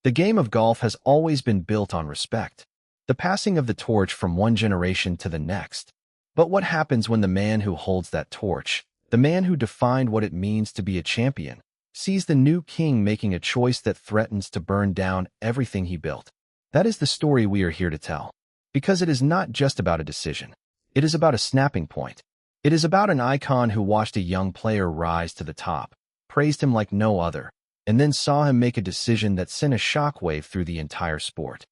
The game of golf has always been built on respect, the passing of the torch from one generation to the next. But what happens when the man who holds that torch, the man who defined what it means to be a champion, sees the new king making a choice that threatens to burn down everything he built? That is the story we are here to tell. Because it is not just about a decision. It is about a snapping point. It is about an icon who watched a young player rise to the top, praised him like no other, and then saw him make a decision that sent a shockwave through the entire sport.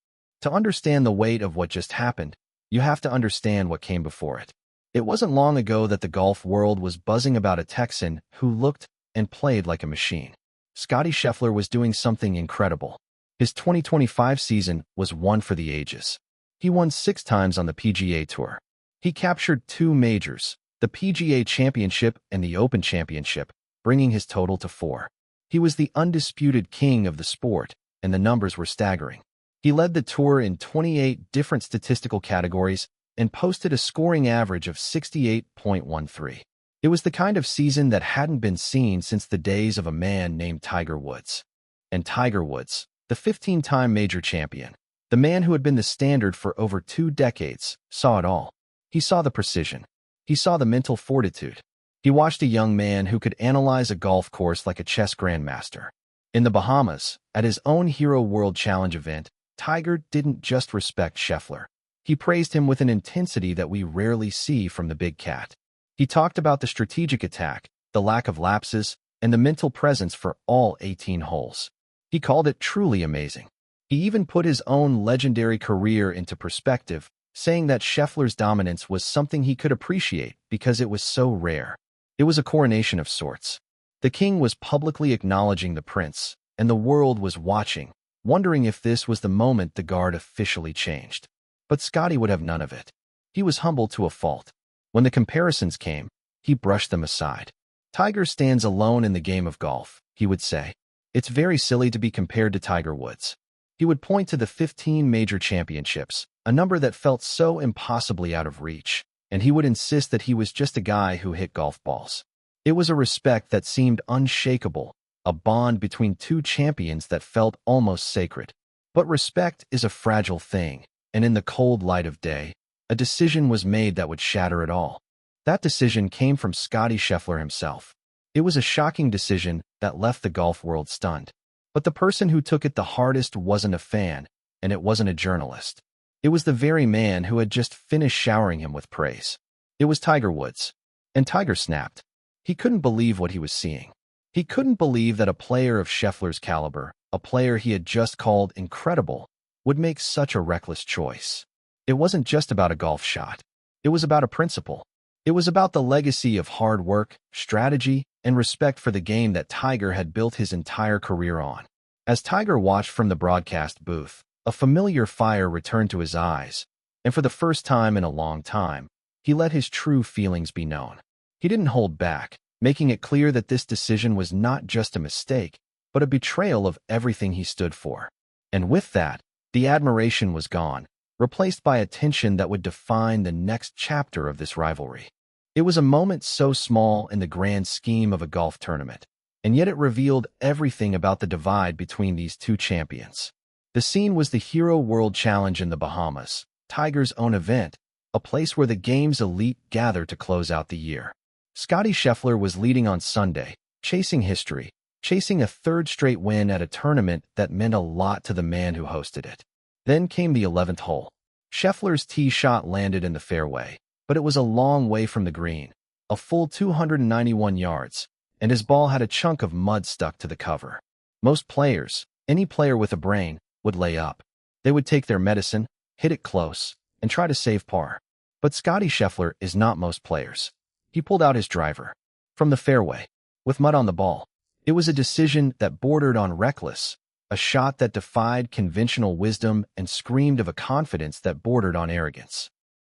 To understand the weight of what just happened, you have to understand what came before it. It wasn't long ago that the golf world was buzzing about a Texan who looked and played like a machine. Scottie Scheffler was doing something incredible. His 2025 season was one for the ages. He won 6 times on the PGA Tour. He captured 2 majors, the PGA Championship and the Open Championship, bringing his total to 4. He was the undisputed king of the sport, and the numbers were staggering. He led the tour in 28 different statistical categories and posted a scoring average of 68.13. It was the kind of season that hadn't been seen since the days of a man named Tiger Woods. And Tiger Woods, the 15-time major champion, the man who had been the standard for over 2 decades, saw it all. He saw the precision. He saw the mental fortitude. He watched a young man who could analyze a golf course like a chess grandmaster. In the Bahamas, at his own Hero World Challenge event, Tiger didn't just respect Scheffler. He praised him with an intensity that we rarely see from the big cat. He talked about the strategic attack, the lack of lapses, and the mental presence for all 18 holes. He called it truly amazing. He even put his own legendary career into perspective, saying that Scheffler's dominance was something he could appreciate because it was so rare. It was a coronation of sorts. The king was publicly acknowledging the prince, and the world was watching, wondering if this was the moment the guard officially changed. But Scottie would have none of it. He was humble to a fault. When the comparisons came, he brushed them aside. Tiger stands alone in the game of golf, he would say. It's very silly to be compared to Tiger Woods. He would point to the 15 major championships, a number that felt so impossibly out of reach, and he would insist that he was just a guy who hit golf balls. It was a respect that seemed unshakable, a bond between 2 champions that felt almost sacred. But respect is a fragile thing, and in the cold light of day, a decision was made that would shatter it all. That decision came from Scottie Scheffler himself. It was a shocking decision that left the golf world stunned. But the person who took it the hardest wasn't a fan, and it wasn't a journalist. It was the very man who had just finished showering him with praise. It was Tiger Woods. And Tiger snapped. He couldn't believe what he was seeing. He couldn't believe that a player of Scheffler's caliber, a player he had just called incredible, would make such a reckless choice. It wasn't just about a golf shot. It was about a principle. It was about the legacy of hard work, strategy, and respect for the game that Tiger had built his entire career on. As Tiger watched from the broadcast booth, a familiar fire returned to his eyes, and for the first time in a long time, he let his true feelings be known. He didn't hold back, making it clear that this decision was not just a mistake, but a betrayal of everything he stood for. And with that, the admiration was gone, replaced by a tension that would define the next chapter of this rivalry. It was a moment so small in the grand scheme of a golf tournament, and yet it revealed everything about the divide between these 2 champions. The scene was the Hero World Challenge in the Bahamas, Tiger's own event, a place where the game's elite gather to close out the year. Scottie Scheffler was leading on Sunday, chasing history, chasing a 3rd straight win at a tournament that meant a lot to the man who hosted it. Then came the 11th hole. Scheffler's tee shot landed in the fairway, but it was a long way from the green, a full 291 yards, and his ball had a chunk of mud stuck to the cover. Most players, any player with a brain, would lay up. They would take their medicine, hit it close, and try to save par. But Scottie Scheffler is not most players. He pulled out his driver from the fairway, with mud on the ball. It was a decision that bordered on reckless, a shot that defied conventional wisdom and screamed of a confidence that bordered on arrogance.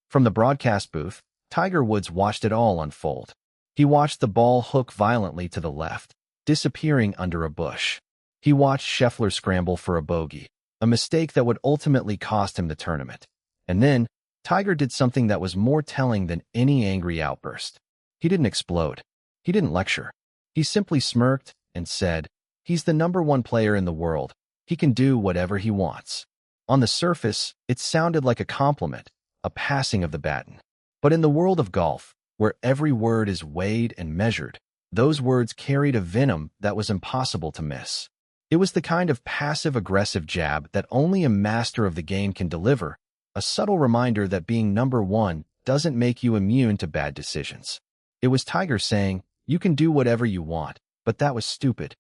From the broadcast booth, Tiger Woods watched it all unfold. He watched the ball hook violently to the left, disappearing under a bush. He watched Scheffler scramble for a bogey, a mistake that would ultimately cost him the tournament. And then, Tiger did something that was more telling than any angry outburst. He didn't explode. He didn't lecture. He simply smirked and said, "He's the #1 player in the world. He can do whatever he wants. On the surface, it sounded like a compliment, a passing of the baton. But in the world of golf, where every word is weighed and measured, those words carried a venom that was impossible to miss. It was the kind of passive-aggressive jab that only a master of the game can deliver, a subtle reminder that being number one doesn't make you immune to bad decisions. It was Tiger saying, "You can do whatever you want, but that was stupid."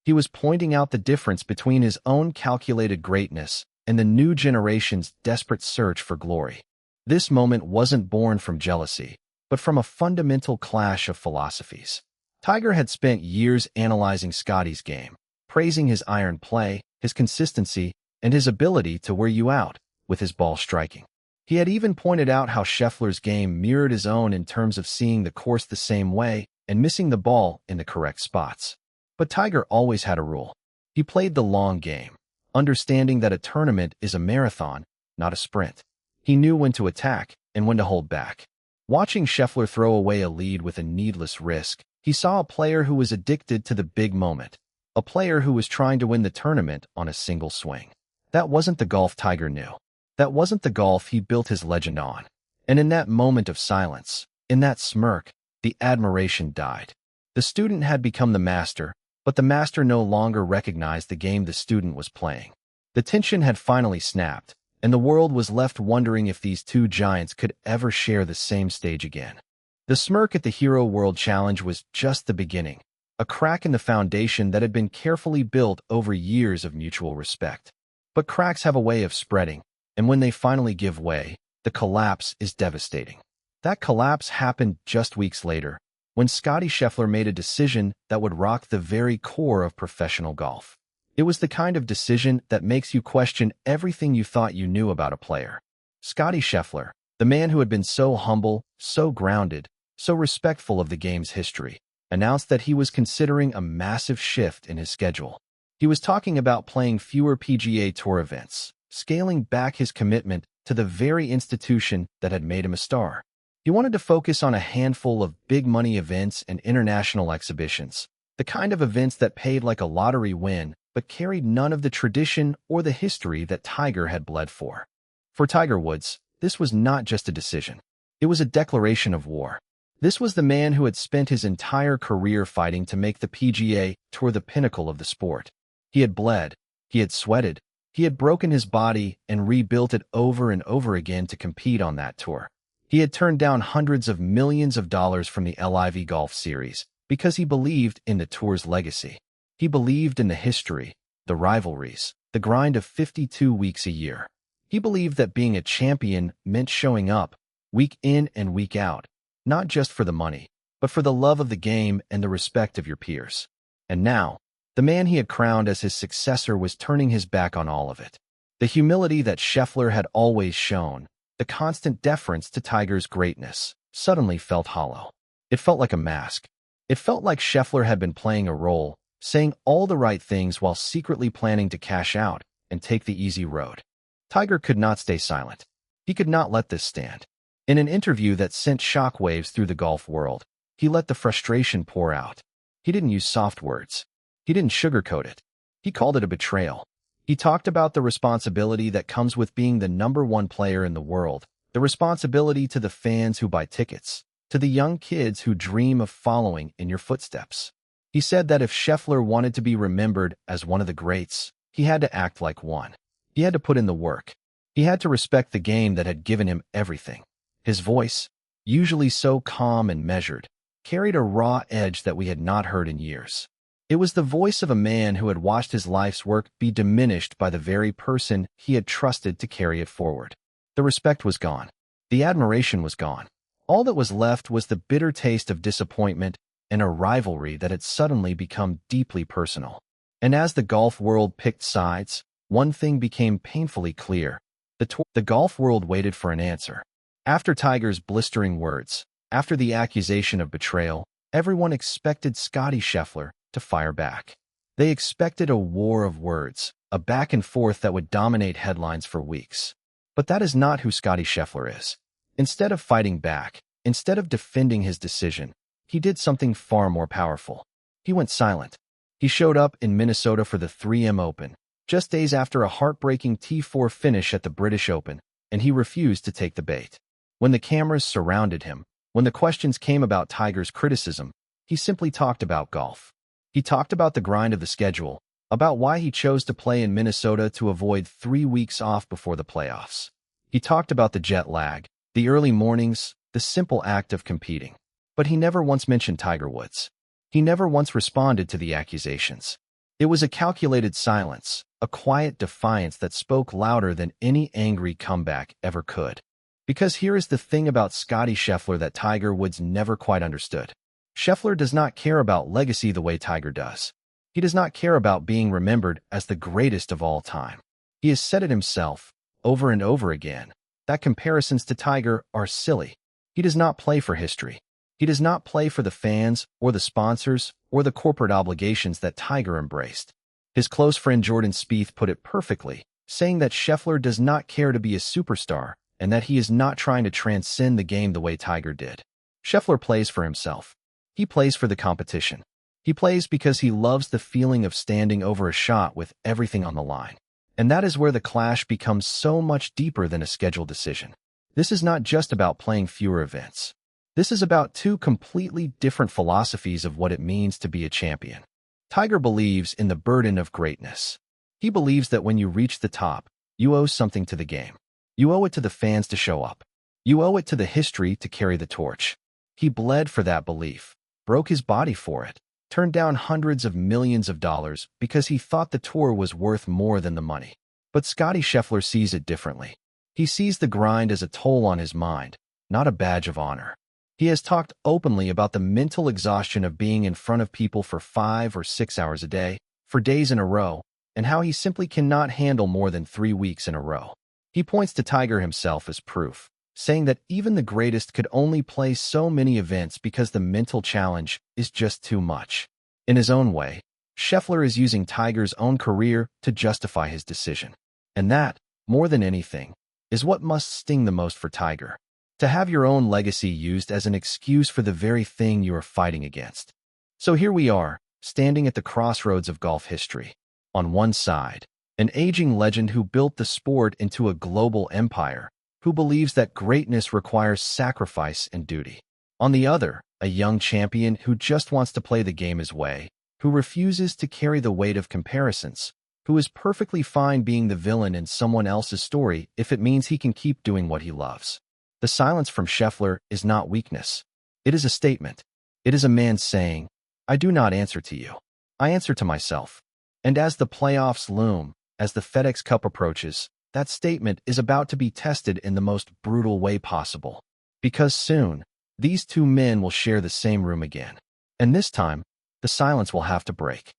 He was pointing out the difference between his own calculated greatness and the new generation's desperate search for glory. This moment wasn't born from jealousy, but from a fundamental clash of philosophies. Tiger had spent years analyzing Scottie's game, praising his iron play, his consistency, and his ability to wear you out with his ball striking. He had even pointed out how Scheffler's game mirrored his own in terms of seeing the course the same way and missing the ball in the correct spots. But Tiger always had a rule. He played the long game, understanding that a tournament is a marathon, not a sprint. He knew when to attack and when to hold back. Watching Scheffler throw away a lead with a needless risk, he saw a player who was addicted to the big moment, a player who was trying to win the tournament on a single swing. That wasn't the golf Tiger knew. That wasn't the golf he built his legend on. And in that moment of silence, in that smirk, the admiration died. The student had become the master, but the master no longer recognized the game the student was playing. The tension had finally snapped, and the world was left wondering if these two giants could ever share the same stage again. The smirk at the Hero World Challenge was just the beginning, a crack in the foundation that had been carefully built over years of mutual respect. But cracks have a way of spreading, and when they finally give way, the collapse is devastating. That collapse happened just weeks later, when Scottie Scheffler made a decision that would rock the very core of professional golf. It was the kind of decision that makes you question everything you thought you knew about a player. Scottie Scheffler, the man who had been so humble, so grounded, so respectful of the game's history, announced that he was considering a massive shift in his schedule. He was talking about playing fewer PGA Tour events, scaling back his commitment to the very institution that had made him a star. He wanted to focus on a handful of big-money events and international exhibitions, the kind of events that paid like a lottery win but carried none of the tradition or the history that Tiger had bled for. For Tiger Woods, this was not just a decision. It was a declaration of war. This was the man who had spent his entire career fighting to make the PGA Tour the pinnacle of the sport. He had bled, he had sweated, he had broken his body and rebuilt it over and over again to compete on that tour. He had turned down hundreds of millions of dollars from the LIV Golf Series because he believed in the tour's legacy. He believed in the history, the rivalries, the grind of 52 weeks a year. He believed that being a champion meant showing up, week in and week out, not just for the money, but for the love of the game and the respect of your peers. And now, the man he had crowned as his successor was turning his back on all of it. The humility that Scheffler had always shown, the constant deference to Tiger's greatness, suddenly felt hollow. It felt like a mask. It felt like Scheffler had been playing a role, saying all the right things while secretly planning to cash out and take the easy road. Tiger could not stay silent. He could not let this stand. In an interview that sent shockwaves through the golf world, he let the frustration pour out. He didn't use soft words. He didn't sugarcoat it. He called it a betrayal. He talked about the responsibility that comes with being the number one player in the world, the responsibility to the fans who buy tickets, to the young kids who dream of following in your footsteps. He said that if Scheffler wanted to be remembered as one of the greats, he had to act like one. He had to put in the work. He had to respect the game that had given him everything. His voice, usually so calm and measured, carried a raw edge that we had not heard in years. It was the voice of a man who had watched his life's work be diminished by the very person he had trusted to carry it forward. The respect was gone. The admiration was gone. All that was left was the bitter taste of disappointment and a rivalry that had suddenly become deeply personal. And as the golf world picked sides, one thing became painfully clear. The golf world waited for an answer. After Tiger's blistering words, after the accusation of betrayal, everyone expected Scottie Scheffler to fire back. They expected a war of words, a back and forth that would dominate headlines for weeks. But that is not who Scottie Scheffler is. Instead of fighting back, instead of defending his decision, he did something far more powerful. He went silent. He showed up in Minnesota for the 3M Open, just days after a heartbreaking T4 finish at the British Open, and he refused to take the bait. When the cameras surrounded him, when the questions came about Tiger's criticism, he simply talked about golf. He talked about the grind of the schedule, about why he chose to play in Minnesota to avoid 3 weeks off before the playoffs. He talked about the jet lag, the early mornings, the simple act of competing. But he never once mentioned Tiger Woods. He never once responded to the accusations. It was a calculated silence, a quiet defiance that spoke louder than any angry comeback ever could. Because here is the thing about Scottie Scheffler that Tiger Woods never quite understood. Scheffler does not care about legacy the way Tiger does. He does not care about being remembered as the greatest of all time. He has said it himself, over and over again, that comparisons to Tiger are silly. He does not play for history. He does not play for the fans or the sponsors or the corporate obligations that Tiger embraced. His close friend Jordan Spieth put it perfectly, saying that Scheffler does not care to be a superstar and that he is not trying to transcend the game the way Tiger did. Scheffler plays for himself. He plays for the competition. He plays because he loves the feeling of standing over a shot with everything on the line. And that is where the clash becomes so much deeper than a scheduled decision. This is not just about playing fewer events. This is about two completely different philosophies of what it means to be a champion. Tiger believes in the burden of greatness. He believes that when you reach the top, you owe something to the game. You owe it to the fans to show up. You owe it to the history to carry the torch. He bled for that belief, broke his body for it, turned down hundreds of millions of dollars because he thought the tour was worth more than the money. But Scottie Scheffler sees it differently. He sees the grind as a toll on his mind, not a badge of honor. He has talked openly about the mental exhaustion of being in front of people for 5 or 6 hours a day, for days in a row, and how he simply cannot handle more than 3 weeks in a row. He points to Tiger himself as proof, saying that even the greatest could only play so many events because the mental challenge is just too much. In his own way, Scheffler is using Tiger's own career to justify his decision. And that, more than anything, is what must sting the most for Tiger. To have your own legacy used as an excuse for the very thing you are fighting against. So here we are, standing at the crossroads of golf history. On one side, an aging legend who built the sport into a global empire, who believes that greatness requires sacrifice and duty. On the other, a young champion who just wants to play the game his way, who refuses to carry the weight of comparisons, who is perfectly fine being the villain in someone else's story if it means he can keep doing what he loves. The silence from Scheffler is not weakness. It is a statement. It is a man saying, I do not answer to you. I answer to myself. And as the playoffs loom, as the FedEx Cup approaches, that statement is about to be tested in the most brutal way possible. Because soon, these two men will share the same room again. And this time, the silence will have to break.